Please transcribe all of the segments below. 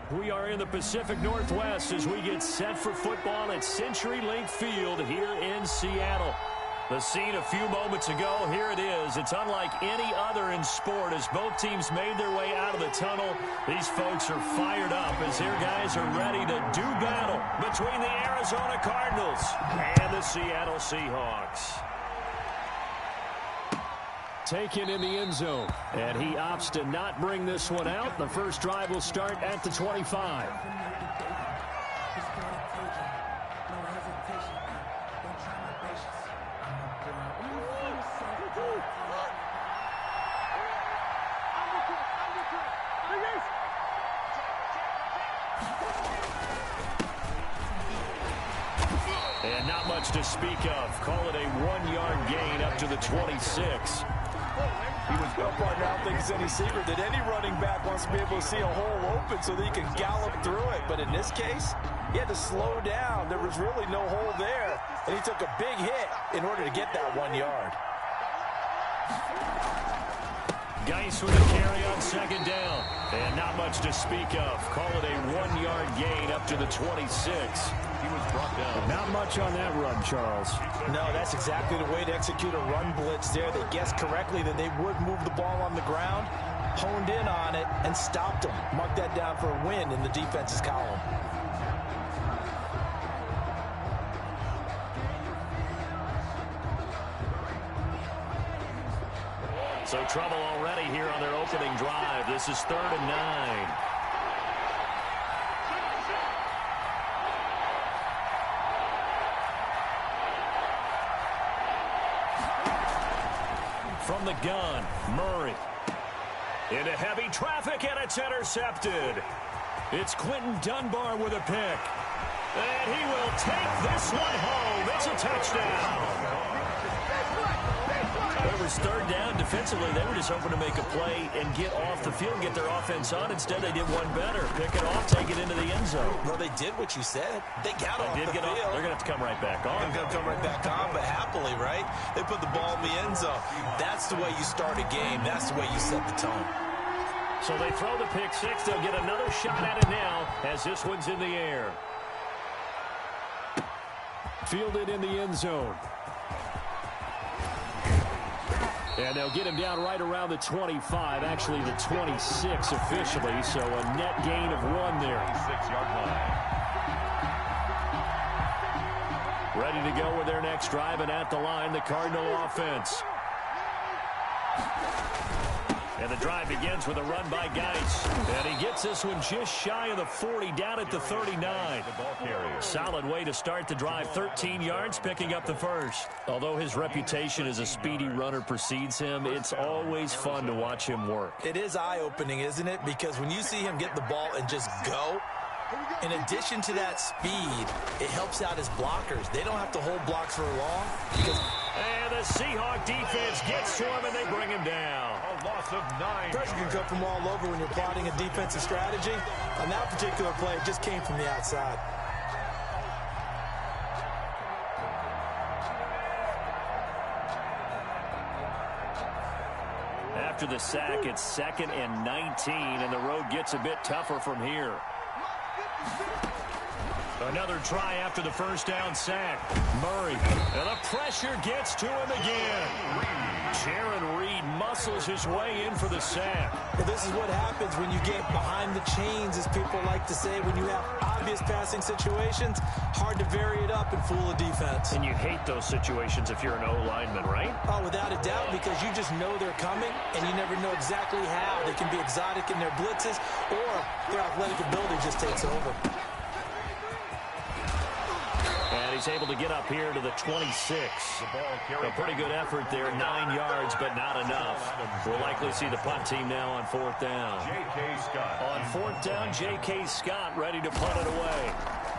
We are in the Pacific Northwest as we get set for football at CenturyLink Field here in Seattle. The scene a few moments ago, here it is. It's unlike any other in sport as both teams made their way out of the tunnel. These folks are fired up as their guys are ready to do battle between the Arizona Cardinals and the Seattle Seahawks. Taken in the end zone, and he opts to not bring this one out. The first drive will start at the 25. And not much to speak of. Call it a 1-yard gain up to the 26. He was no partner. I don't think it's any secret that any running back wants to be able to see a hole open so that he can gallop through it. But in this case, he had to slow down. There was really no hole there, and he took a big hit in order to get that 1 yard. Geis with a carry on second down. And not much to speak of. Call it a 1-yard gain up to the 26. He was brought down. Not much on that run, Charles. No, that's exactly the way to execute a run blitz there. They guessed correctly that they would move the ball on the ground, honed in on it, and stopped them. Mark that down for a win in the defense's column. So trouble already here on their opening drive. This is 3rd and 9. From the gun, Murray. Into heavy traffic, and it's intercepted. It's Quentin Dunbar with a pick. And he will take this one home. It's a touchdown. It was 3rd down. Defensively, they were just hoping to make a play and get off the field, get their offense on. Instead, they did one better. Pick it off, take it into the end zone. Well, they did what you said. They got off the field. They're going to have to come right back on. They're going to come right back on, but happily, right? They put the ball in the end zone. That's the way you start a game. That's the way you set the tone. So they throw the pick six. They'll get another shot at it now as this one's in the air. Fielded in the end zone. And they'll get him down right around the 25, actually the 26 officially, so a net gain of 1 there. 6-yard line. Ready to go with their next drive, and at the line, the Cardinal offense. And the drive begins with a run by Geis. And he gets this one just shy of the 40, down at the 39. Solid way to start the drive. 13 yards, picking up the first. Although his reputation as a speedy runner precedes him, it's always fun to watch him work. It is eye-opening, isn't it? Because when you see him get the ball and just go, in addition to that speed, it helps out his blockers. They don't have to hold blocks for long. And the Seahawk defense gets to him, and they bring him down. A loss of 9. Pressure can come from all over when you're plotting a defensive strategy. On that particular play, it just came from the outside. After the sack, it's 2nd and 19, and the road gets a bit tougher from here. Another try after the first down sack. Murray. And the pressure gets to him again. Jaron Reed muscles his way in for the sack. Well, this is what happens when you get behind the chains, as people like to say. When you have obvious passing situations, hard to vary it up and fool a defense. And you hate those situations if you're an O-lineman, right? Oh, without a doubt, because you just know they're coming, and you never know exactly how. They can be exotic in their blitzes, or their athletic ability just takes over. And he's able to get up here to the 26. A pretty good effort there, 9 yards, but not enough. We'll likely see the punt team now on 4th down. On 4th down, J.K. Scott ready to punt it away.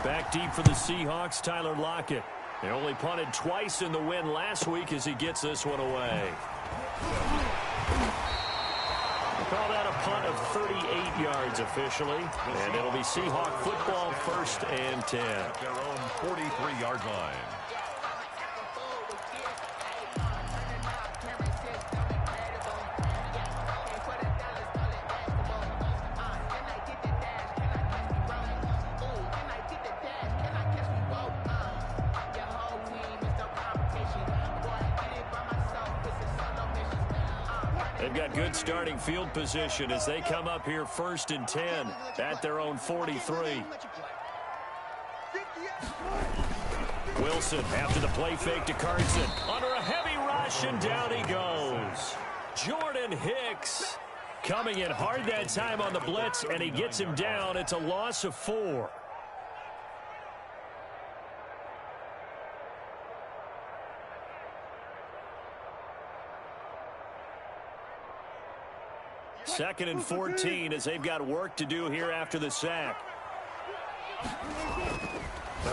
Back deep for the Seahawks, Tyler Lockett. They only punted twice in the win last week as he gets this one away. Call that a punt of 38 yards officially. And it'll be Seahawk football, 1st and 10. At their own 43-yard line. They've got good starting field position as they come up here 1st and 10 at their own 43. Wilson after the play fake to Carson. Under a heavy rush, and down he goes. Jordan Hicks coming in hard that time on the blitz, and he gets him down. It's a loss of 4. Second and 14 as they've got work to do here after the sack.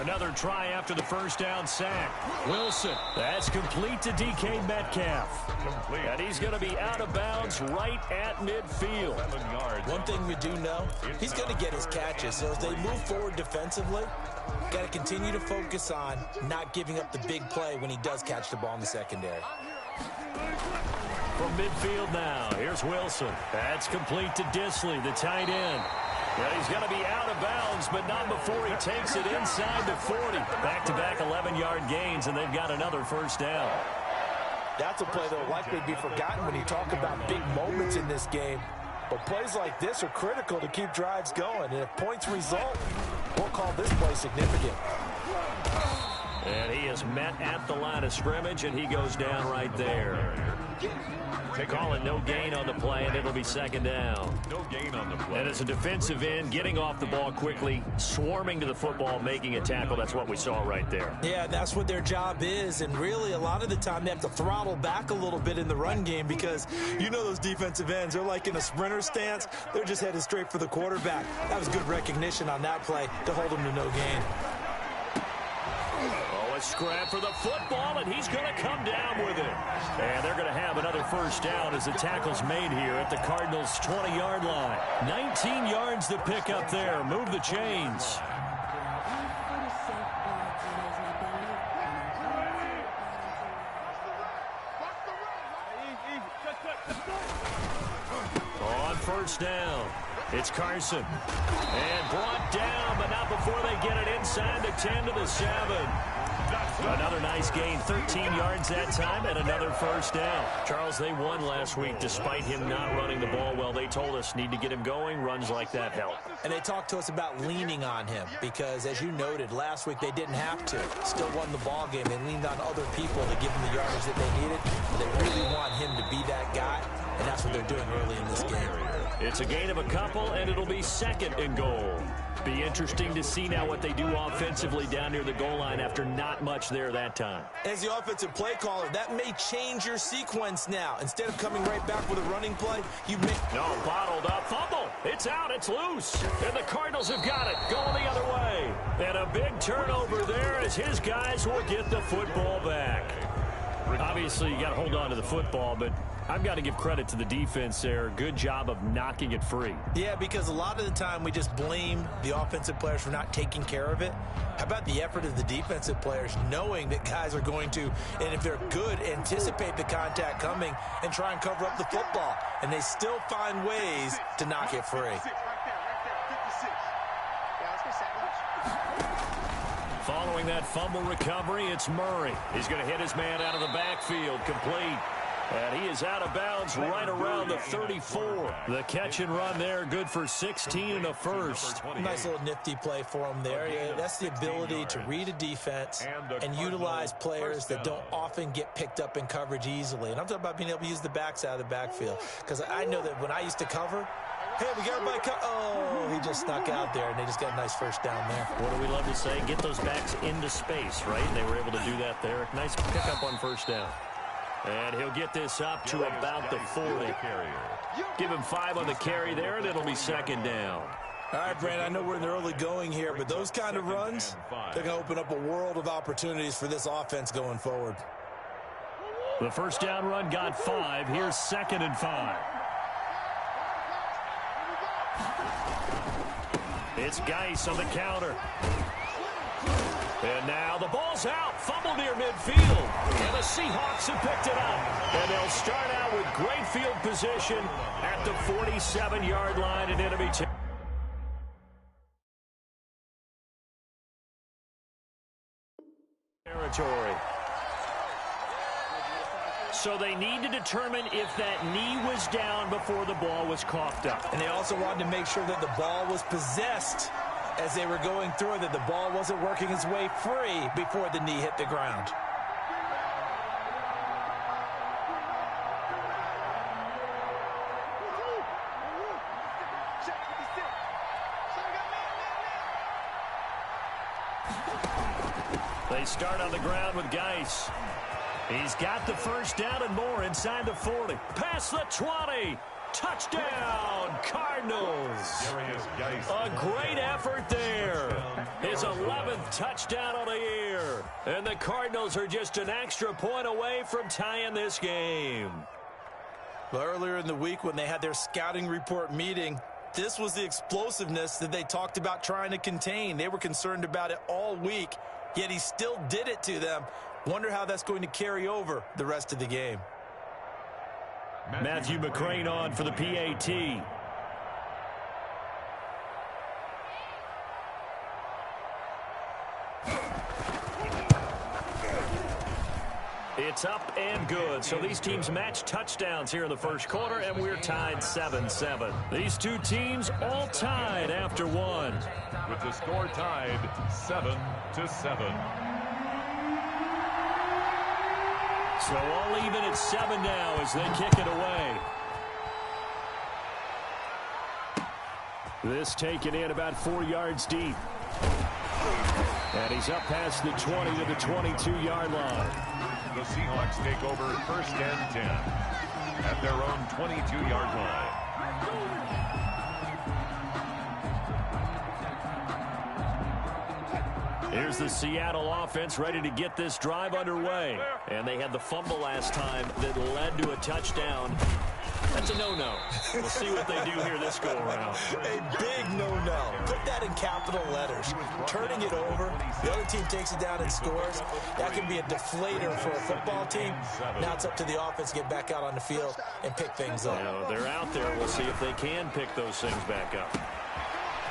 Another try after the first down sack. Wilson, that's complete to DK Metcalf. Complete. And he's going to be out of bounds right at midfield. 7 yards. One thing we do know, he's going to get his catches. So as they move forward defensively, got to continue to focus on not giving up the big play when he does catch the ball in the secondary. From midfield now, here's Wilson. That's complete to Disley, the tight end. Well, he's going to be out of bounds, but not before he takes it inside the 40. Back-to-back 11-yard gains, and they've got another first down. That's a play that will likely be forgotten when you talk about big moments in this game. But plays like this are critical to keep drives going. And if points result, we'll call this play significant. And he is met at the line of scrimmage, and he goes down right there. They call it no gain on the play, and it'll be 2nd down. No gain on the play. And as a defensive end, getting off the ball quickly, swarming to the football, making a tackle, that's what we saw right there. Yeah, that's what their job is. And really, a lot of the time, they have to throttle back a little bit in the run game because you know those defensive ends, they're like in a sprinter stance. They're just headed straight for the quarterback. That was good recognition on that play to hold him to no gain. A scrap for the football, and he's going to come down with it. And they're going to have another first down as the tackle's made here at the Cardinals' 20-yard line. 19 yards to pick up there. Move the chains. On first down, it's Carson. And brought down, but not before they get it inside the 10 to the 7. Another nice gain, 13 yards that time, and another first down. Charles, they won last week despite him not running the ball well. They told us need to get him going. Runs like that help. And they talked to us about leaning on him because, as you noted, last week they didn't have to. Still won the ball game. They leaned on other people to give them the yardage that they needed. They really want him to be that guy, and that's what they're doing early in this game. It's a gain of a couple, and it'll be 2nd and goal. Be interesting to see now what they do offensively down near the goal line after not much there that time. As the offensive play caller, that may change your sequence now. Instead of coming right back with a running play, you may... No, bottled up. Fumble. It's out. It's loose. And the Cardinals have got it. Going the other way. And a big turnover there as his guys will get the football back. Obviously, you got to hold on to the football, but I've got to give credit to the defense there. Good job of knocking it free. Yeah, because a lot of the time we just blame the offensive players for not taking care of it. How about the effort of the defensive players knowing that guys are going to, and if they're good, anticipate the contact coming and try and cover up the football. And they still find ways to knock it free. Following that fumble recovery, it's Murray. He's going to hit his man out of the backfield, complete. And he is out of bounds right around the 34. The catch and run there, good for 16 and a first. Nice little nifty play for him there. Yeah, that's the ability to read a defense and utilize players that don't often get picked up in coverage easily. And I'm talking about being able to use the backs out of the backfield. Because I know that when I used to cover, hey, we got everybody oh, he just snuck out there, and they just got a nice first down there. What do we love to say? Get those backs into space, right? And they were able to do that there. Nice pickup on first down. And he'll get this up to about the 40. Give him 5 on the carry there, and it'll be 2nd down. All right, Brandon, I know we're in the early going here, but those kind of runs, they're going to open up a world of opportunities for this offense going forward. The first down run got 5. Here's 2nd and 5. It's Geis on the counter. And now the ball's out. Fumble near midfield. And the Seahawks have picked it up. And they'll start out with great field position at the 47-yard line in enemy territory. So they need to determine if that knee was down before the ball was coughed up. And they also wanted to make sure that the ball was possessed as they were going through it, that the ball wasn't working its way free before the knee hit the ground. They start on the ground with Geis. He's got the first down and more inside the 40. Past the 20. Touchdown, Cardinals. A great effort there. His 11th touchdown on the year. And the Cardinals are just an extra point away from tying this game. Well, earlier in the week when they had their scouting report meeting, this was the explosiveness that they talked about trying to contain. They were concerned about it all week, yet he still did it to them. Wonder how that's going to carry over the rest of the game. Matthew McCrane on for the PAT. It's up and good. So these teams match touchdowns here in the first quarter, and we're tied 7-7. These two teams all tied after one. With the score tied 7-7. So all even at 7 now as they kick it away. This taken in about 4 yards deep. And he's up past the 20 to the 22-yard line. The Seahawks take over 1st and 10 at their own 22-yard line. Here's the Seattle offense ready to get this drive underway. And they had the fumble last time that led to a touchdown. That's a no-no. We'll see what they do here this go-around. A big no-no. Put that in capital letters. Turning it over, the other team takes it down and scores. That can be a deflator for a football team. Now it's up to the offense to get back out on the field and pick things up. Now, they're out there. We'll see if they can pick those things back up.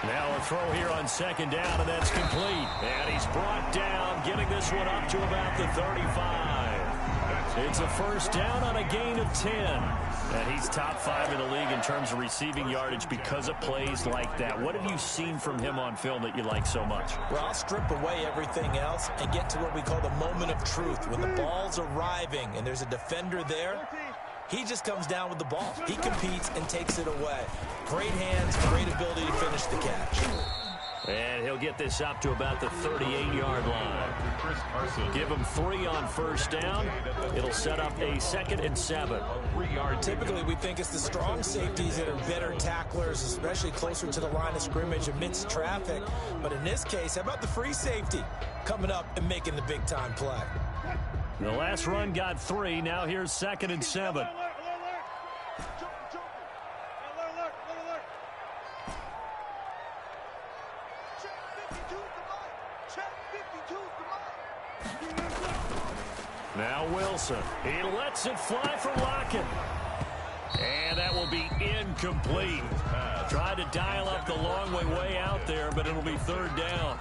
Now a throw here on 2nd down, and that's complete. And he's brought down, getting this one up to about the 35. It's a first down on a gain of 10. And he's top 5 in the league in terms of receiving yardage because of plays like that. What have you seen from him on film that you like so much? Well, I'll strip away everything else and get to what we call the moment of truth. When the ball's arriving and there's a defender there, he just comes down with the ball. He competes and takes it away. Great hands, great ability to finish the catch. And he'll get this up to about the 38-yard line. Give him 3 on first down. It'll set up a 2nd and 7. Typically, we think it's the strong safeties that are better tacklers, especially closer to the line of scrimmage amidst traffic. But in this case, how about the free safety coming up and making the big-time play? The last run got 3. Now here's 2nd and 7. Now Wilson. He lets it fly for Lockett. And that will be incomplete. Tried to dial up the long way out there, but it'll be 3rd down.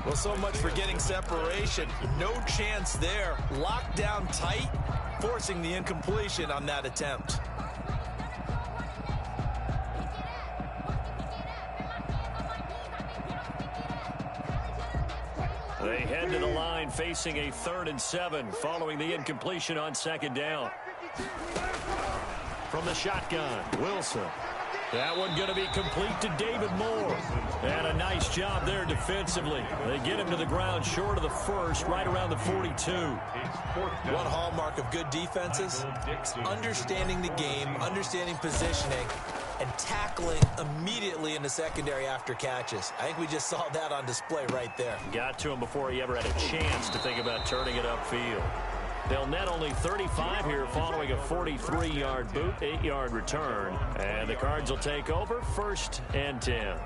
Well, so much for getting separation. No chance there. Locked down tight, forcing the incompletion on that attempt. They head to the line facing a 3rd and 7 following the incompletion on 2nd down. From the shotgun, Wilson. That one going to be complete to David Moore. And a nice job there defensively. They get him to the ground short of the 1st, right around the 42. One hallmark of good defenses, understanding the game, understanding positioning, and tackling immediately in the secondary after catches. I think we just saw that on display right there. Got to him before he ever had a chance to think about turning it upfield. They'll net only 35 here following a 43-yard boot, 8-yard return. And the Cards will take over 1st and 10.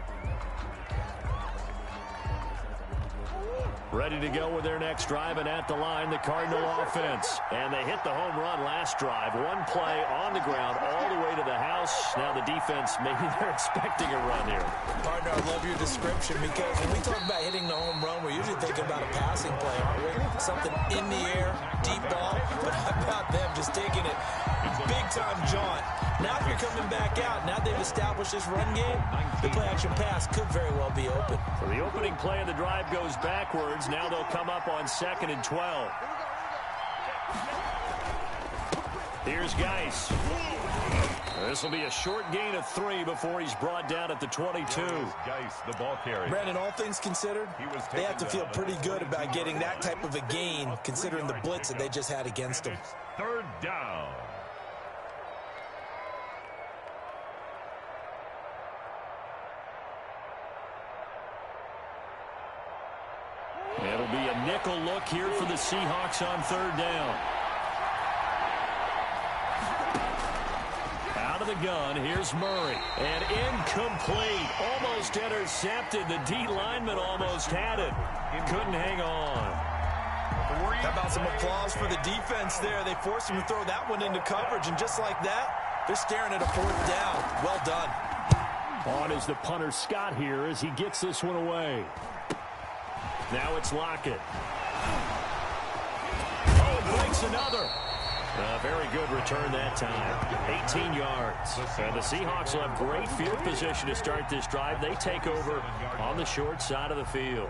Ready to go with their next drive, and at the line, the Cardinal offense. And they hit the home run last drive. One play on the ground all the way to the house. Now the defense, maybe they're expecting a run here. Partner, I love your description, because when we talk about hitting the home run, we're usually thinking about a passing play, aren't we? Something in the air, deep ball. But how about them just taking it big-time jaunt? Now if you're coming back out, now they've established this run game, the play-action pass could very well be open. So the opening play of the drive goes backwards. Now they'll come up on 2nd and 12. Here's Geis. This will be a short gain of 3 before he's brought down at the 22. Geis, the ball carrier. Brandon, all things considered, they have to feel pretty good about getting that type of a gain, considering the blitz that they just had against them. 3rd down. It'll be a nickel look here for the Seahawks on 3rd down. Out of the gun, here's Murray. And incomplete. Almost intercepted. The D lineman almost had it. Couldn't hang on. How about some applause for the defense there? They forced him to throw that one into coverage, and just like that, they're staring at a 4th down. Well done. On is the punter Scott here as he gets this one away. Now it's Lockett. Oh, breaks another. A very good return that time. 18 yards. And the Seahawks will have great field position to start this drive. They take over on the short side of the field.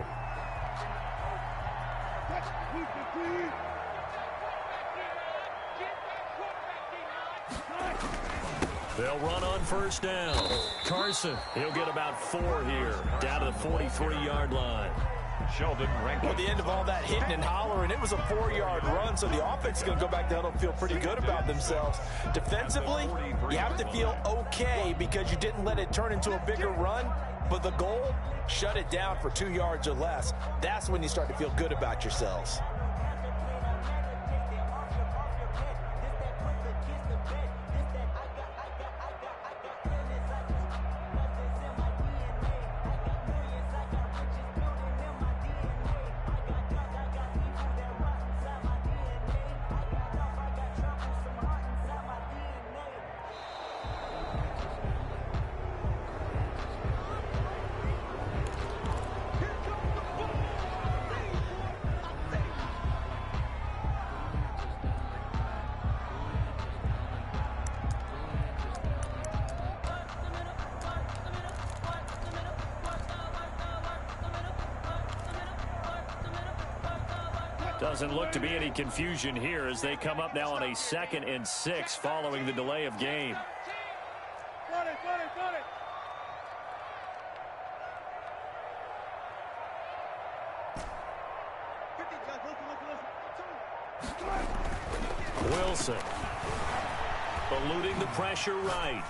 They'll run on 1st down. Carson, he'll get about 4 here, down to the 43-yard line. Sheldon Rankin. At the end of all that hitting and hollering, it was a 4-yard run, so the offense is going to go back to huddle and feel pretty good about themselves. Defensively, you have to feel okay because you didn't let it turn into a bigger run, but the goal, shut it down for 2 yards or less. That's when you start to feel good about yourselves. Doesn't look to be any confusion here as they come up now on a 2nd and 6 following the delay of game. Wilson eluding the pressure right.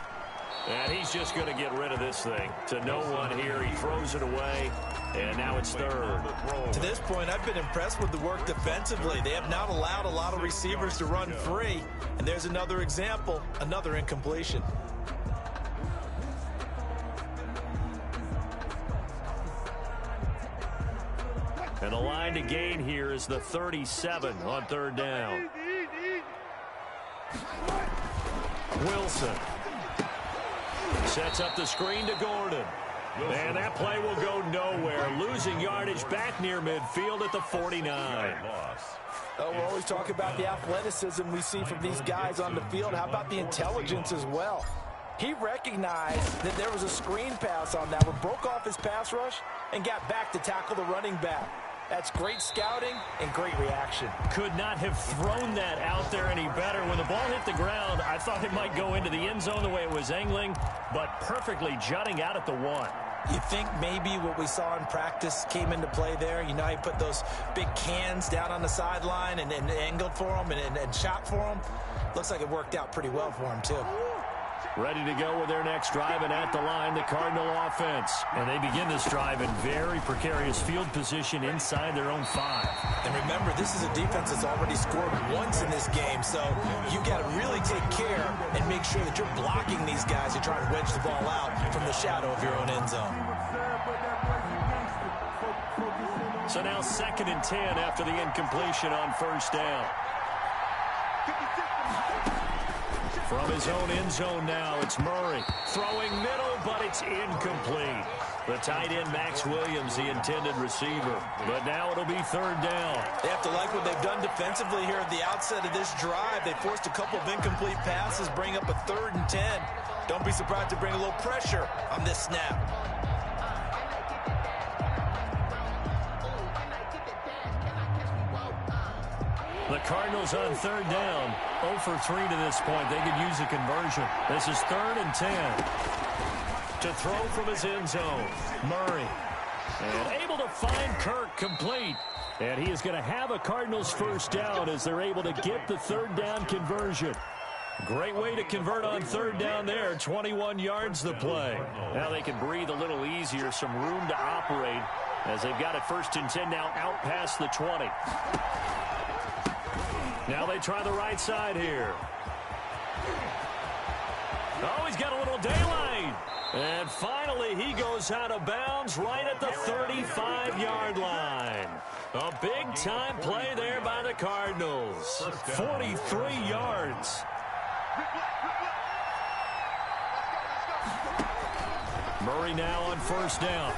And he's just going to get rid of this thing to no one here. He throws it away, and now it's 3rd. To this point, I've been impressed with the work defensively. They have not allowed a lot of receivers to run free. And there's another example, another incompletion. And the line to gain here is the 37 on 3rd down. Wilson sets up the screen to Gordon. And that play will go nowhere. Losing yardage back near midfield at the 49. Oh, we're always talking about the athleticism we see from these guys on the field. How about the intelligence as well? He recognized that there was a screen pass on that one, broke off his pass rush, and got back to tackle the running back. That's great scouting and great reaction. Could not have thrown that out there any better. When the ball hit the ground, I thought it might go into the end zone the way it was angling, but perfectly jutting out at the 1. You think maybe what we saw in practice came into play there? You know, he put those big cans down on the sideline and angled for them and shot for them. Looks like it worked out pretty well for him, too. Ready to go with their next drive, and at the line, the Cardinal offense. And they begin this drive in very precarious field position inside their own 5. And remember, this is a defense that's already scored once in this game, so you got to really take care and make sure that you're blocking these guys who try to wedge the ball out from the shadow of your own end zone. So now 2nd and 10 after the incompletion on first down. From his own end zone now, it's Murray. Throwing middle, but it's incomplete. The tight end, Max Williams, the intended receiver. But now it'll be 3rd down. They have to like what they've done defensively here at the outset of this drive. They forced a couple of incomplete passes, bring up a 3rd and 10. Don't be surprised to bring a little pressure on this snap. The Cardinals on 3rd down, 0 for 3 to this point. They could use a conversion. This is 3rd and 10. To throw from his end zone, Murray. And able to find Kirk complete. And he is going to have a Cardinals first down as they're able to get the 3rd down conversion. Great way to convert on 3rd down there. 21 yards the play. Now they can breathe a little easier, some room to operate as they've got it 1st and 10 now out past the 20. Now they try the right side here. Oh, he's got a little daylight. And finally, he goes out of bounds right at the 35-yard line. A big-time play there by the Cardinals. 43 yards. Murray now on 1st down.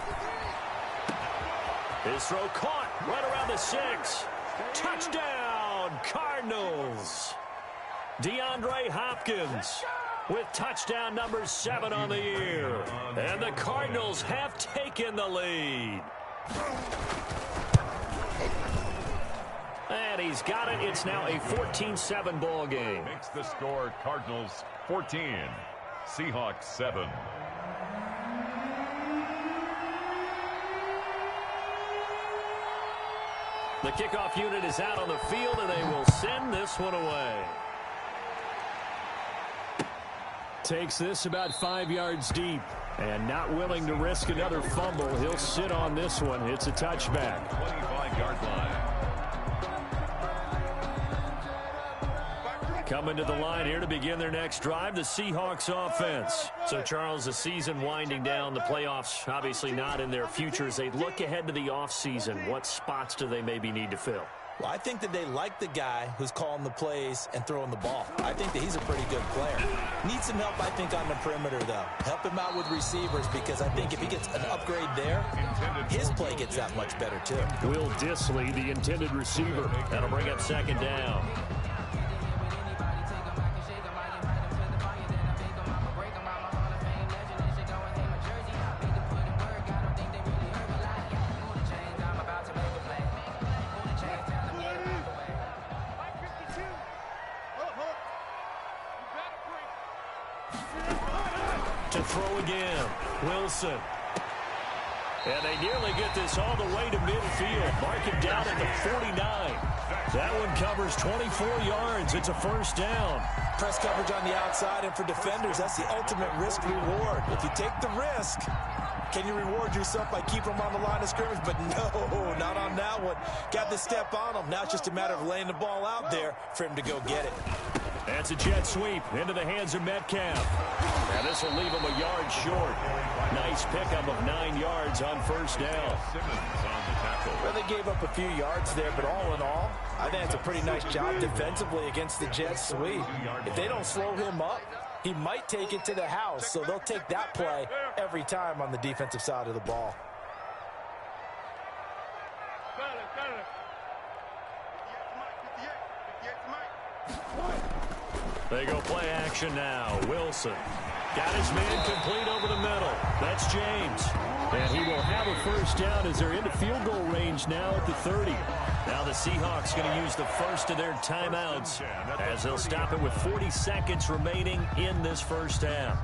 His throw caught right around the 6. Touchdown, Cardinals. DeAndre Hopkins with touchdown number 7 on the year. And the Cardinals have taken the lead. And he's got it. It's now a 14-7 ball game. Makes the score Cardinals 14, Seahawks 7. The kickoff unit is out on the field, and they will send this one away. Takes this about 5 yards deep, and not willing to risk another fumble. He'll sit on this one. It's a touchback. 25-yard line. Coming to the line here to begin their next drive, the Seahawks offense. So, Charles, the season winding down, the playoffs obviously not in their future. As they look ahead to the offseason, what spots do they maybe need to fill? Well, I think that they like the guy who's calling the plays and throwing the ball. I think that he's a pretty good player. Needs some help, I think, on the perimeter, though. Help him out with receivers, because I think if he gets an upgrade there, his play gets that much better, too. Will Dissly, the intended receiver. That'll bring up 2nd down. To throw again, Wilson. And they nearly get this all the way to midfield. Mark it down at the 49. That one covers 24 yards. It's a 1st down. Press coverage on the outside, and for defenders, that's the ultimate risk-reward. If you take the risk, can you reward yourself by keeping them on the line of scrimmage? But no, not on that one. Got the step on them. Now it's just a matter of laying the ball out there for him to go get it. That's a jet sweep into the hands of Metcalf. And this will leave him a yard short. Nice pickup of 9 yards on 1st down. Well, they gave up a few yards there, but all in all, I think it's a pretty nice job defensively against the jet sweep. If they don't slow him up, he might take it to the house, so they'll take that play every time on the defensive side of the ball. They go play action now. Wilson got his man complete over the middle. That's James. And he will have a 1st down as they're into field goal range now at the 30. Now the Seahawks going to use the first of their timeouts as they'll stop it with 40 seconds remaining in this 1st half.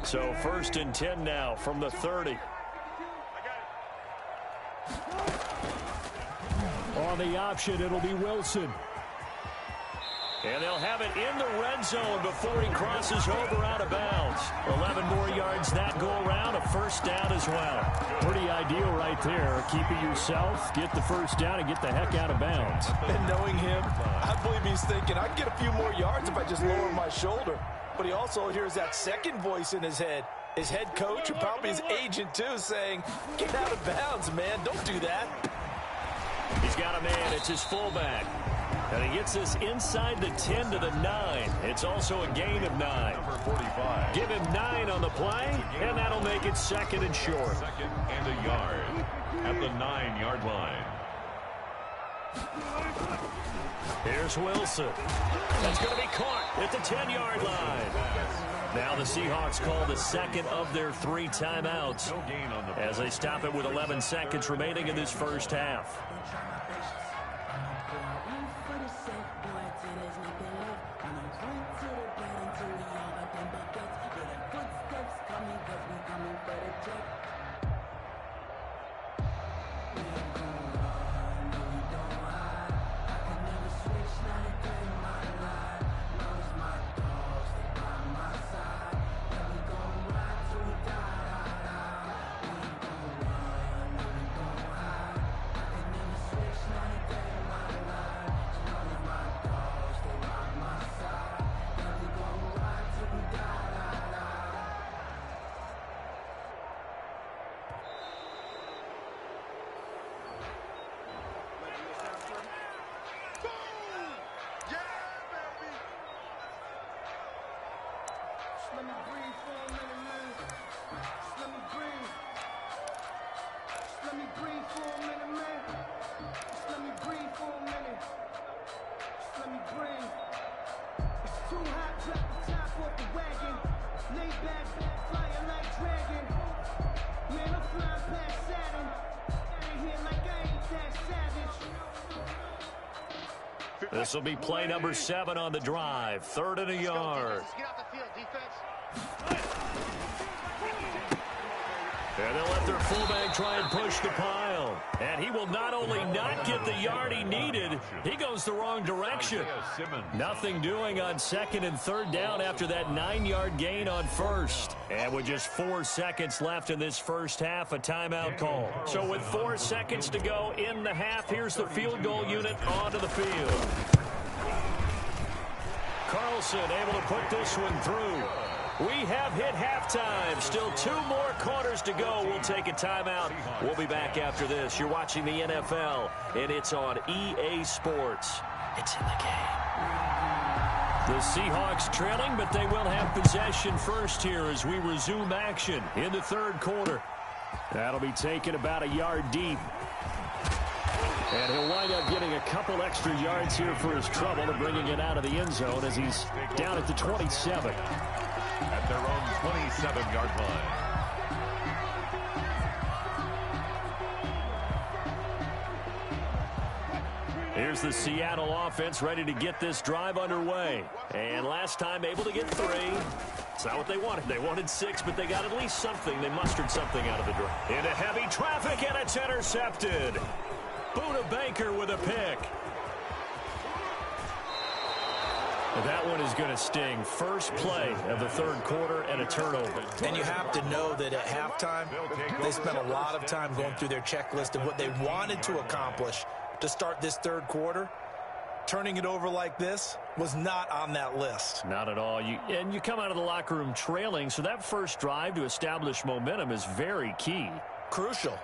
So 1st and 10 now from the 30. On the option, it'll be Wilson. And they'll have it in the red zone before he crosses over out of bounds. 11 more yards that go around, a first down as well. Pretty ideal right there. Keep it yourself, get the first down, and get the heck out of bounds. And knowing him, I believe he's thinking, I can get a few more yards if I just lower my shoulder. But he also hears that second voice in his head. His head coach, and probably his agent too, saying, get out of bounds, man. Don't do that. He's got a man. It's his fullback. And he gets this inside the 10 to the 9. It's also a gain of 9. Number 45. Give him 9 on the play, and that'll make it 2nd and short. 2nd and a yard at the 9-yard line. Here's Wilson. That's going to be caught at the 10-yard line. Now the Seahawks call the second of their 3 timeouts as they stop it with 11 seconds remaining in this first half. This will be play number 7 on the drive. 3rd and a yard. And they'll let their fullback try and push the pile. And he will not only not get the yard he needed, he goes the wrong direction. Nothing doing on 2nd and 3rd down after that 9-yard gain on 1st. And with just 4 seconds left in this first half, a timeout call. So with 4 seconds to go in the half, here's the field goal unit onto the field. Carlson able to put this one through. We have hit halftime. Still 2 more quarters to go. We'll take a timeout. We'll be back after this. You're watching the NFL, and it's on EA Sports. It's in the game. The Seahawks trailing, but they will have possession first here as we resume action in the 3rd quarter. That'll be taken about a yard deep. And he'll wind up getting a couple extra yards here for his trouble and bringing it out of the end zone as he's down at the 27. At their own 27-yard line. Here's the Seattle offense ready to get this drive underway. And last time able to get 3. It's not what they wanted. They wanted 6, but they got at least something. They mustered something out of the drive. Into heavy traffic, and it's intercepted. Buda Baker with a pick. That one is going to sting. First play of the 3rd quarter and a turnover. And you have to know that at halftime, they spent a lot of time going through their checklist of what they wanted to accomplish to start this 3rd quarter. Turning it over like this was not on that list. Not at all. And you come out of the locker room trailing, so that first drive to establish momentum is very key. Crucial.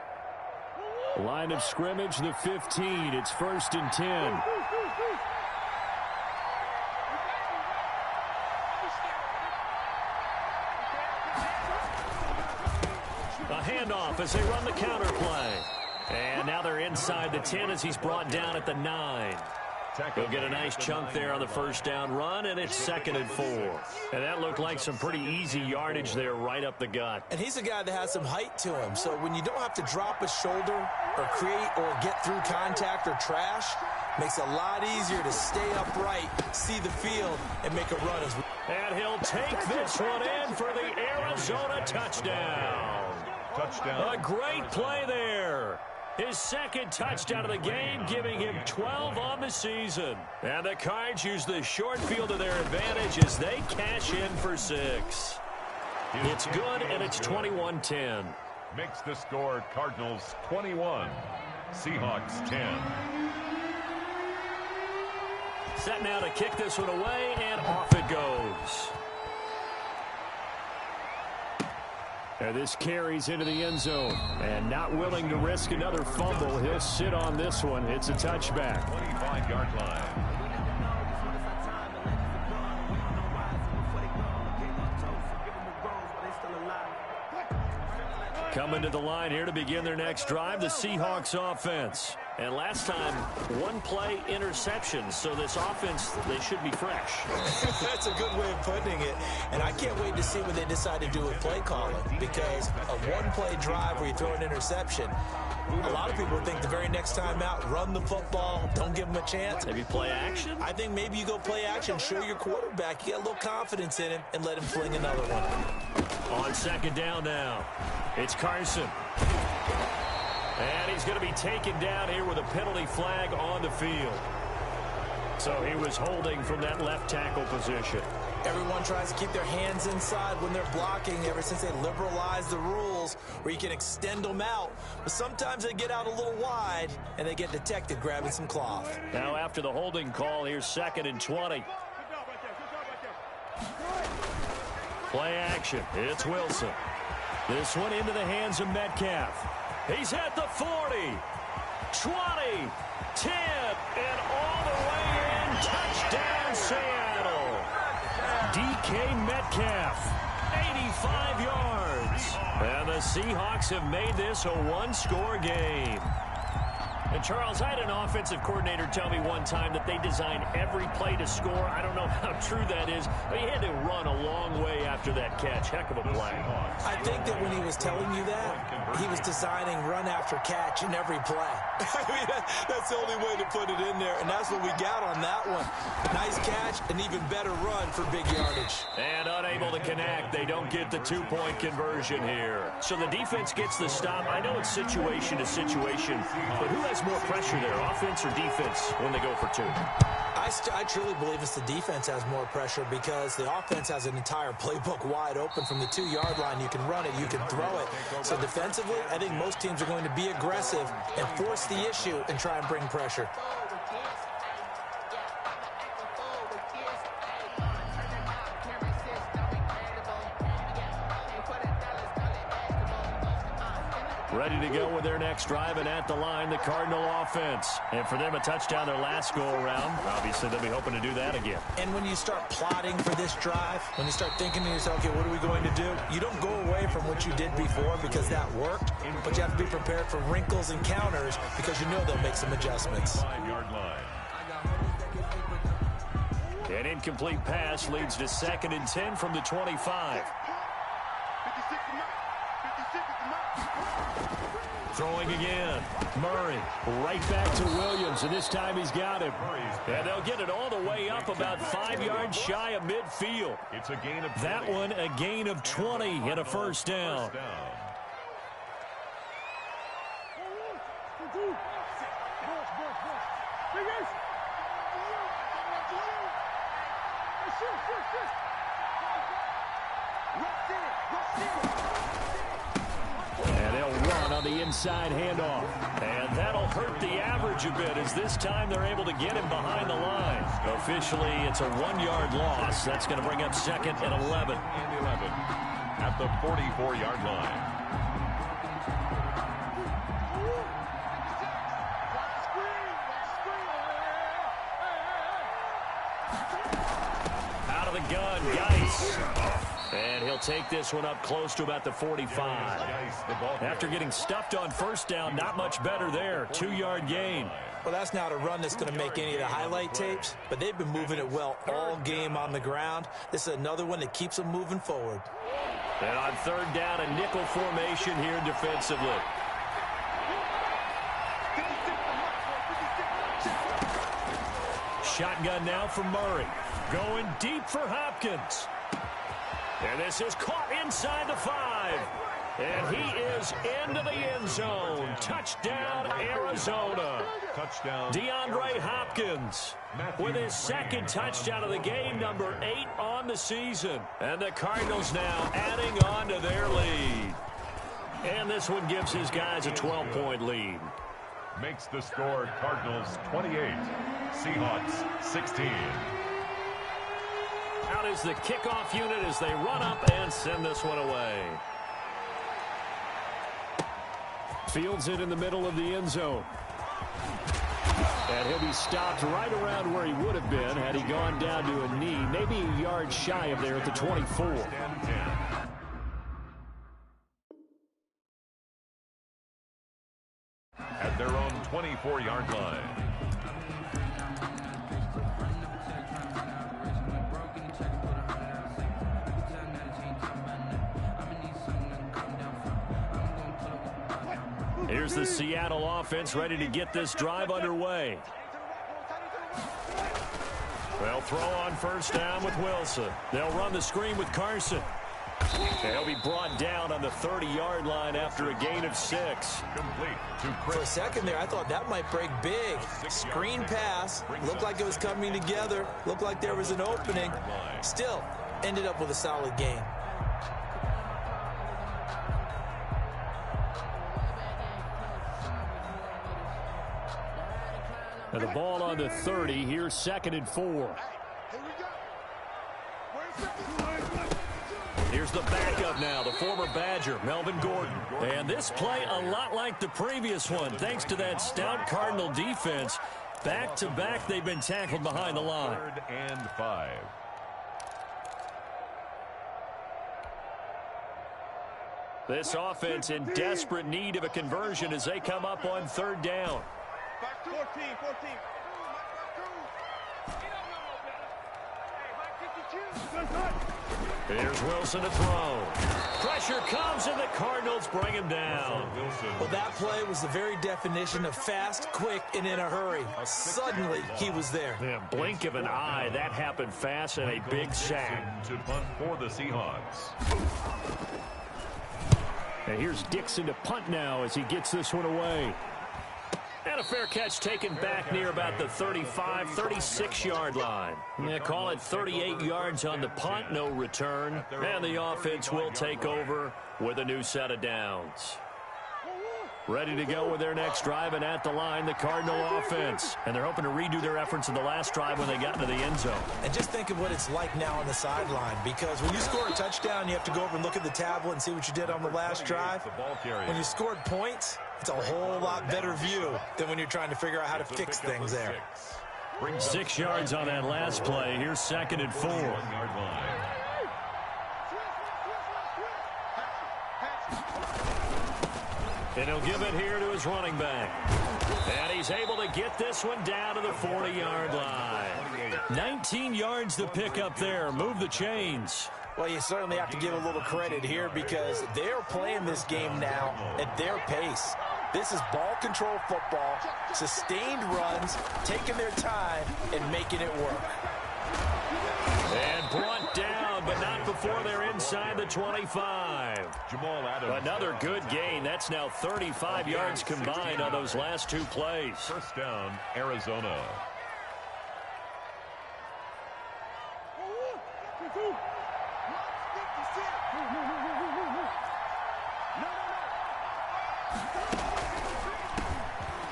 Line of scrimmage, the 15. It's 1st and 10. A handoff as they run the counter play. And now they're inside the 10 as he's brought down at the 9. He'll get a nice chunk there on the first down run, and it's 2nd and 4. And that looked like some pretty easy yardage there right up the gut. And he's a guy that has some height to him, so when you don't have to drop a shoulder or create or get through contact or trash, makes it a lot easier to stay upright, see the field, and make a run. And he'll take this one in for the Arizona touchdown. A great play there. His 2nd touchdown of the game, giving him 12 on the season. And the Cards use the short field to their advantage as they cash in for 6. It's good, and it's 21-10. Makes the score Cardinals 21, Seahawks 10. Set now to kick this one away, and off it goes. And this carries into the end zone. And not willing to risk another fumble, he'll sit on this one. It's a touchback. 25-yard line. Coming to the line here to begin their next drive, the Seahawks offense. And last time, 1-play interception. So this offense, they should be fresh. That's a good way of putting it. And I can't wait to see what they decide to do with play calling. Because a 1-play drive where you throw an interception, a lot of people think the very next time out, run the football, don't give them a chance. Maybe play action? I think maybe you go play action, show your quarterback, you get a little confidence in him, and let him fling another one. On 2nd down now, it's Carson. And he's going to be taken down here with a penalty flag on the field. So he was holding from that left tackle position. Everyone tries to keep their hands inside when they're blocking ever since they liberalized the rules where you can extend them out. But sometimes they get out a little wide and they get detected grabbing some cloth. Now after the holding call, here's 2nd and 20. Play action. It's Wilson. This one into the hands of Metcalf. He's at the 40, 20, 10, and all the way in. Touchdown, Seattle. DK Metcalf, 85 yards. And the Seahawks have made this a one-score game. And, Charles, I had an offensive coordinator tell me one time that they design every play to score. I don't know how true that is, but he had to run a long way after that catch. Heck of a play. I think that when he was telling you that, he was designing run after catch in every play. I mean, that's the only way to put it in there, and that's what we got on that one. Nice catch, an even better run for big yardage. And unable to connect. They don't get the 2-point conversion here. So the defense gets the stop. I know it's situation to situation, but who has more pressure there, offense or defense, when they go for 2? I truly believe it's the defense has more pressure because the offense has an entire playbook wide open from the 2-yard line. You can run it, you can throw it. So defensively, I think most teams are going to be aggressive and force the issue and try and bring pressure. Ready to go with their next drive, and at the line, the Cardinal offense. And for them, a touchdown their last go-around. Obviously, they'll be hoping to do that again. And when you start plotting for this drive, when you start thinking to yourself, okay, what are we going to do? You don't go away from what you did before because that worked, but you have to be prepared for wrinkles and counters because you know they'll make some adjustments. 5-yard line. An incomplete pass leads to 2nd and 10 from the 25. Throwing again. Murray right back to Williams, and this time he's got him. And they'll get it all the way up about 5 yards shy of midfield. It's a gain of 20. That one a gain of 20 and a first down. And they'll run on the inside handoff. And that'll hurt the average a bit as this time they're able to get him behind the line. Officially, it's a 1-yard loss. That's going to bring up 2nd and 11. At the 44-yard line. Out of the gun, Geis. And he'll take this one up close to about the 45. After getting stuffed on first down, not much better there. 2-yard gain. Well, that's not a run that's going to make any of the highlight tapes, but they've been moving it well all game on the ground. This is another one that keeps them moving forward. And on third down, a nickel formation here defensively. Shotgun now for Murray. Going deep for Hopkins. And this is caught inside the 5. And he is into the end zone. Touchdown, Arizona. Touchdown. DeAndre Hopkins with his second touchdown of the game, number 8 on the season. And the Cardinals now adding on to their lead. And this one gives his guys a 12-point lead. Makes the score Cardinals 28, Seahawks 16. Out is the kickoff unit as they run up and send this one away. Fields it in the middle of the end zone. And he'll be stopped right around where he would have been had he gone down to a knee, maybe a yard shy of there at the 24. At their own 24-yard line. Here's the Seattle offense ready to get this drive underway. They'll throw on first down with Wilson. They'll run the screen with Carson. They'll be brought down on the 30-yard line after a gain of 6. Complete to Chris. For a second there, I thought that might break big. Screen pass. Looked like it was coming together. Looked like there was an opening. Still, ended up with a solid gain. And the ball on the 30. Here's 2nd and 4. Here's the backup now, the former Badger, Melvin Gordon. And this play a lot like the previous one, thanks to that stout Cardinal defense. Back-to-back, they've been tackled behind the line. 3rd and 5. This offense in desperate need of a conversion as they come up on 3rd down. 14. Here's Wilson to throw. Pressure comes and the Cardinals bring him down. Well, that play was the very definition of fast, quick, and in a hurry. Suddenly, he was there. Yeah, blink of an eye. That happened fast and a big sack. To punt for the Seahawks. And here's Dixon to punt now as he gets this one away. And a fair catch taken back near about the 35, 36-yard line. Yeah, call it 38 yards on the punt, no return. And the offense will take over with a new set of downs. Ready to go with their next drive, and at the line, the Cardinal offense. And they're hoping to redo their efforts in the last drive when they got into the end zone. And just think of what it's like now on the sideline, because when you score a touchdown, you have to go over and look at the tablet and see what you did on the last drive. When you scored points, it's a whole lot better view than when you're trying to figure out how to fix things there. 6 yards on that last play. Here's 2nd and 4. And he'll give it here to his running back. And he's able to get this one down to the 40-yard line. 19 yards to pick up there. Move the chains. Well, you certainly have to give a little credit here because they're playing this game now at their pace. This is ball control football, sustained runs, taking their time, and making it work. And brought down, but not before they're inside the 25. Jamal Adams. Another good gain. That's now 35 yards combined on those last 2 plays. First down, Arizona.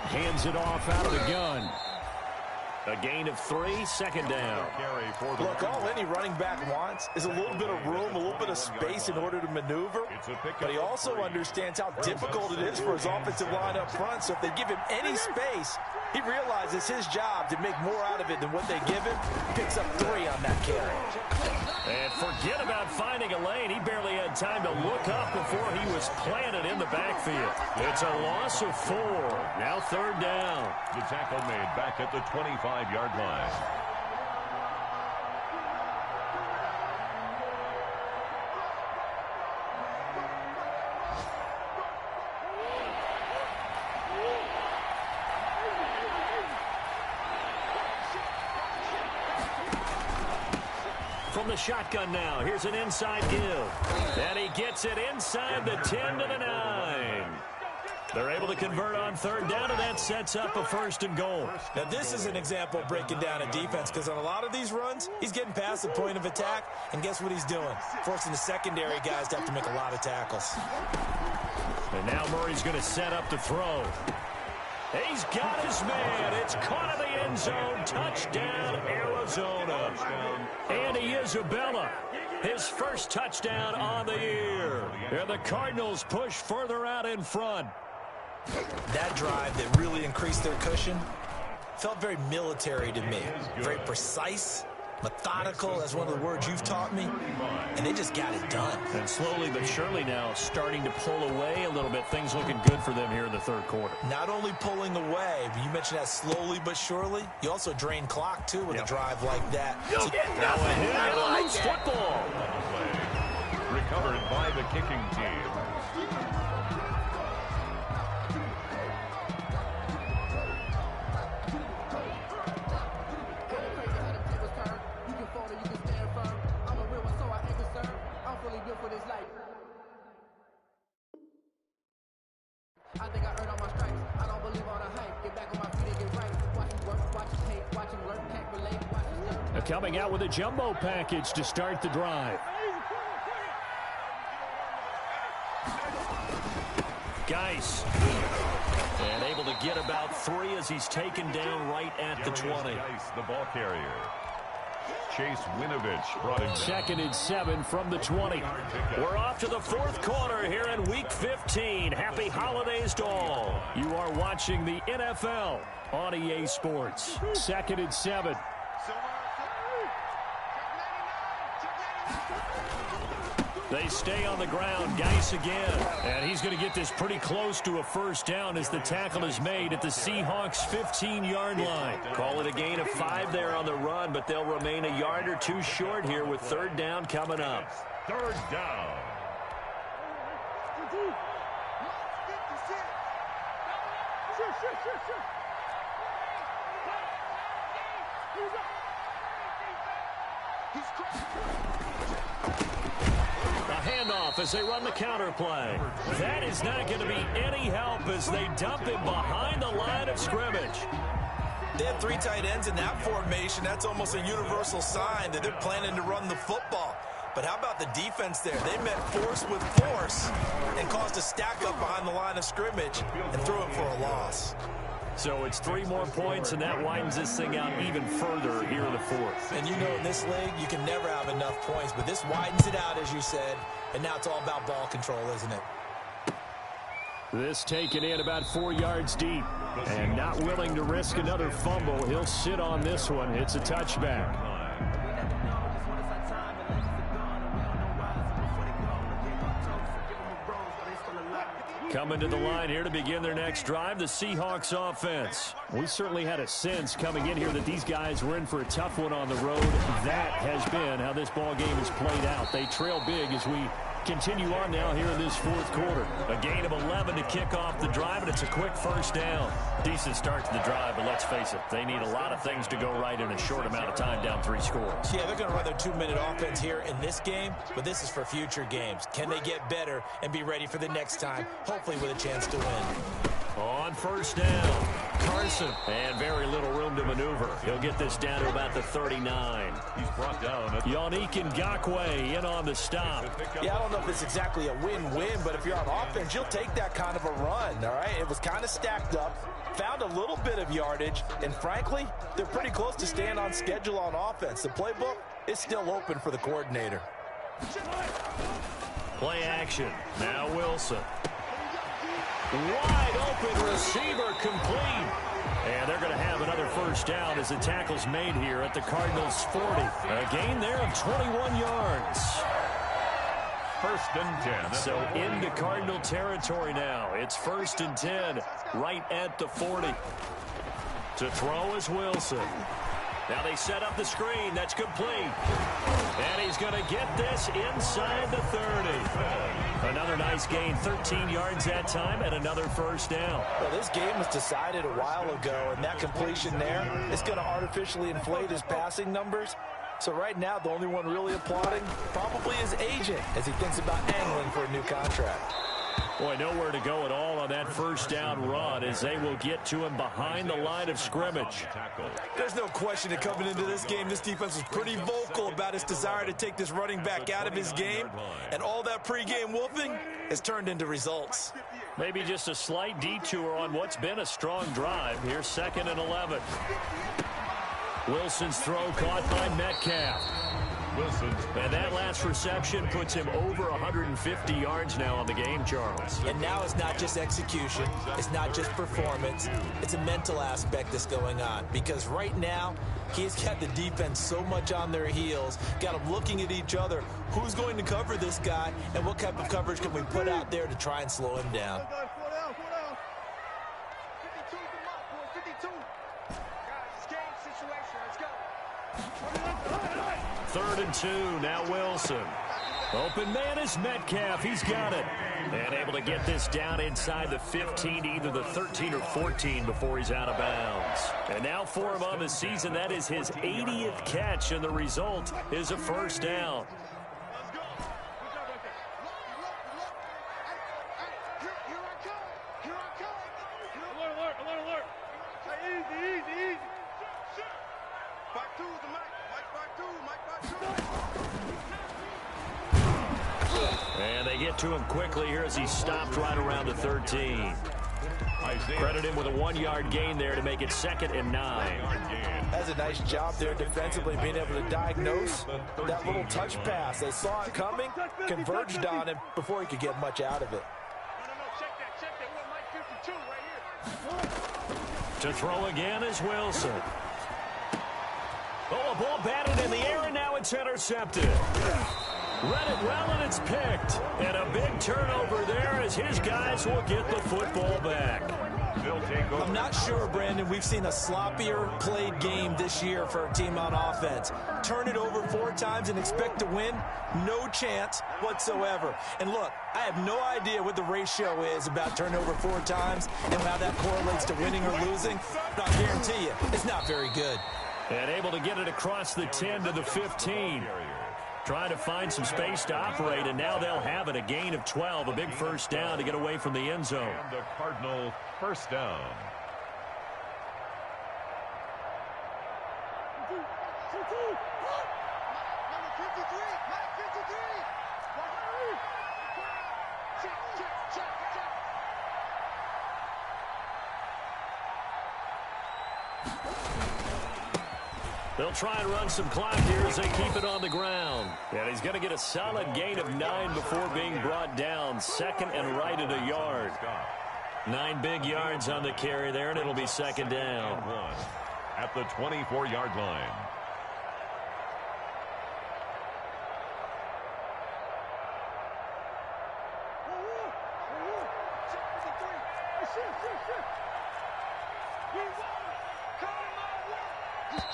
Hands it off out of the gun. A gain of 3, second down. Look, all any running back wants is a little bit of room, a little bit of space in order to maneuver. But he also understands how difficult it is for his offensive line up front. So if they give him any space, he realizes his job to make more out of it than what they give him. Picks up 3 on that carry. And forget about finding a lane. He barely had time to look up before he was planted in the backfield. It's a loss of 4. Now third down. The tackle made back at the 25-yard line. From the shotgun now, here's an inside give. And he gets it inside the 10 to the 9. They're able to convert on third down, and that sets up a 1st and goal. Now, this is an example of breaking down a defense, because on a lot of these runs, he's getting past the point of attack, and guess what he's doing? Forcing the secondary guys to have to make a lot of tackles. And now Murray's going to set up to throw. He's got his man. It's caught in the end zone. Touchdown, Arizona. Andy Isabella, his first touchdown on the year. And the Cardinals push further out in front. That drive that really increased their cushion felt very military to me. Very precise, methodical, that's one of the words you've taught me. And they just got it done. And slowly but surely now starting to pull away a little bit. Things looking good for them here in the third quarter. Not only pulling away, but you mentioned that slowly but surely. You also drain clock, too, with a drive like that. So now ahead, loose football. Recovered by the kicking team. I think I earned all my stripes. I don't believe all the hype. Get back on my feet and get right. Watch him work, watch him hate, watch him work, can't relate, watch him stir. Coming out with a jumbo package to start the drive. Geis. And able to get about 3 as he's taken down right at the 20. Geis, the ball carrier. Chase Winovich brought him down. 2nd and 7 from the 20. We're off to the 4th quarter here in Week 15. Happy holidays to all. You are watching the NFL on EA Sports. 2nd and 7. They stay on the ground. Geis again. And he's going to get this pretty close to a 1st down as the tackle is made at the Seahawks' 15-yard line. Call it a gain of 5 there on the run, but they'll remain a yard or 2 short here with 3rd down coming up. 3rd down. Handoff as they run the counter play. That is not going to be any help as they dump him behind the line of scrimmage. They have 3 tight ends in that formation. That's almost a universal sign that they're planning to run the football. But how about the defense there? They met force with force and caused a stack up behind the line of scrimmage and threw it for a loss. So it's 3 more points, and that widens this thing out even further here in the 4th. And you know in this league, you can never have enough points, but this widens it out, as you said, and now it's all about ball control, isn't it? This taken in about 4 yards deep, and not willing to risk another fumble. He'll sit on this one. It's a touchback. Coming to the line here to begin their next drive, the Seahawks offense. We certainly had a sense coming in here that these guys were in for a tough one on the road. That has been how this ball game has played out. They trail big as we continue on now here in this 4th quarter. A gain of 11 to kick off the drive, and it's a quick 1st down. Decent start to the drive, but let's face it, they need a lot of things to go right in a short amount of time, down 3 scores. Yeah, they're going to run their 2-minute offense here in this game, but this is for future games. Can they get better and be ready for the next time, hopefully with a chance to win? On 1st down. Carson. And very little room to maneuver. He'll get this down to about the 39. He's brought down. Ggfl in on the stop. Yeah, I don't know if it's exactly a win-win, but if you're on offense, you'll take that kind of a run, all right? It was kind of stacked up, found a little bit of yardage, and frankly, they're pretty close to staying on schedule on offense. The playbook is still open for the coordinator. Play action. Now Wilson. Wide open receiver complete. And they're going to have another first down as the tackle's made here at the Cardinals' 40. A gain there of 21 yards. First and 10. So into Cardinal territory now. It's first and 10 right at the 40. To throw is Wilson. Now they set up the screen. That's complete. And he's going to get this inside the 30. Another nice gain, 13 yards that time, and another first down. Well, this game was decided a while ago, and that completion there is going to artificially inflate his passing numbers. So right now, the only one really applauding probably his agent as he thinks about angling for a new contract. Boy, nowhere to go at all on that first down run as they will get to him behind the line of scrimmage. There's no question that coming into this game, this defense was pretty vocal about its desire to take this running back out of his game. And all that pregame wolfing has turned into results. Maybe just a slight detour on what's been a strong drive. Here's 2nd and 11. Wilson's throw caught by Metcalf. And that last reception puts him over 150 yards now on the game, Charles. And now it's not just execution. It's not just performance. It's a mental aspect that's going on. Because right now, he's got the defense so much on their heels, got them looking at each other. Who's going to cover this guy, and what type of coverage can we put out there to try and slow him down? 3rd and 2, now Wilson. Open man is Metcalf. He's got it. And able to get this down inside the 15, either the 13 or 14 before he's out of bounds. And now for him on the season, that is his 80th catch, and the result is a first down. And they get to him quickly here as he stopped right around the 13. Credit him with a 1-yard gain there to make it 2nd and 9. That's a nice job there defensively, being able to diagnose that little touch pass. They saw it coming, converged on him before he could get much out of it. To throw again is Wilson. Oh, a ball batted in the air, and now it's intercepted. Read it well, and it's picked. And a big turnover there as his guys will get the football back. I'm not sure, Brandon, we've seen a sloppier played game this year for a team on offense. Turn it over 4 times and expect to win? No chance whatsoever. And look, I have no idea what the ratio is about turnover 4 times and how that correlates to winning or losing. But I guarantee you, it's not very good. And able to get it across the 10 to the 15. Trying to find some space to operate, and now they'll have it. A gain of 12, a big first down to get away from the end zone. And the Cardinal first down. They'll try and run some clock here as they keep it on the ground. And he's going to get a solid gain of 9 before being brought down. 2nd and right at a yard. 9 big yards on the carry there, and it'll be 2nd down. At the 24-yard line.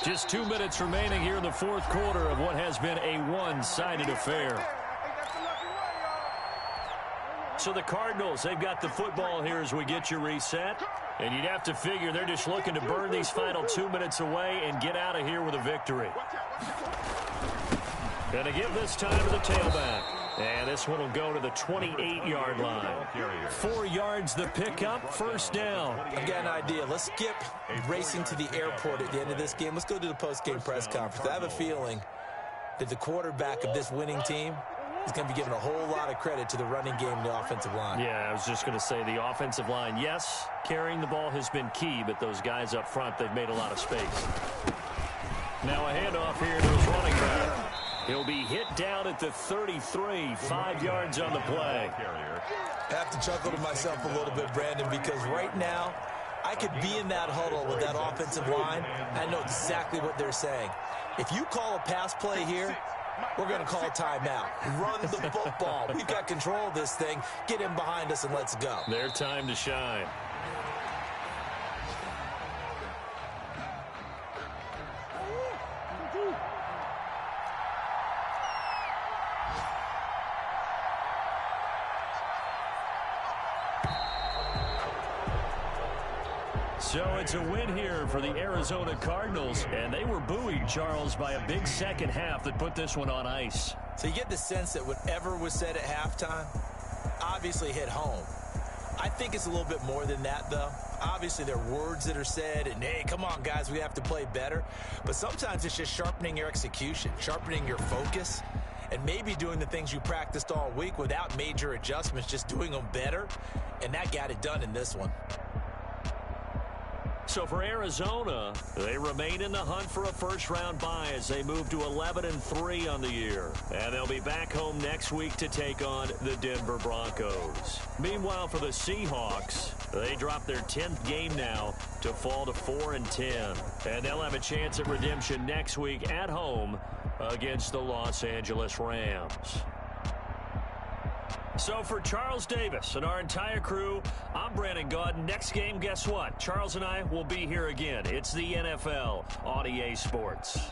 Just 2 minutes remaining here in the 4th quarter of what has been a one-sided affair. So the Cardinals, they've got the football here as we get you reset. And you'd have to figure they're just looking to burn these final 2 minutes away and get out of here with a victory. Going to give this time to the tailback. And this one will go to the 28-yard line. 4 yards the pickup, first down. I've got an idea. Let's skip racing to the airport at the end of this game. Let's go to the post-game press conference. I have a feeling that the quarterback of this winning team is going to be given a whole lot of credit to the running game and the offensive line. Yeah, I was just going to say the offensive line, yes, carrying the ball has been key, but those guys up front, they've made a lot of space. Now a handoff here to his running back. He'll be hit down at the 33, 5 yards on the play. I have to chuckle to myself a little bit, Brandon, because right now I could be in that huddle with that offensive line. I know exactly what they're saying. If you call a pass play here, we're going to call a timeout. Run the football. We've got control of this thing. Get him behind us and let's go. Their time to shine. So it's a win here for the Arizona Cardinals, and they were buoyed, Charles, by a big second half that put this one on ice. So you get the sense that whatever was said at halftime obviously hit home. I think it's a little bit more than that, though. Obviously, there are words that are said, and, hey, come on, guys, we have to play better. But sometimes it's just sharpening your execution, sharpening your focus, and maybe doing the things you practiced all week without major adjustments, just doing them better. And that got it done in this one. So for Arizona, they remain in the hunt for a first-round bye as they move to 11-3 on the year. And they'll be back home next week to take on the Denver Broncos. Meanwhile, for the Seahawks, they drop their 10th game now to fall to 4-10. And they'll have a chance at redemption next week at home against the Los Angeles Rams. So for Charles Davis and our entire crew, I'm Brandon Gaudin. Next game, guess what? Charles and I will be here again. It's the NFL on EA Sports.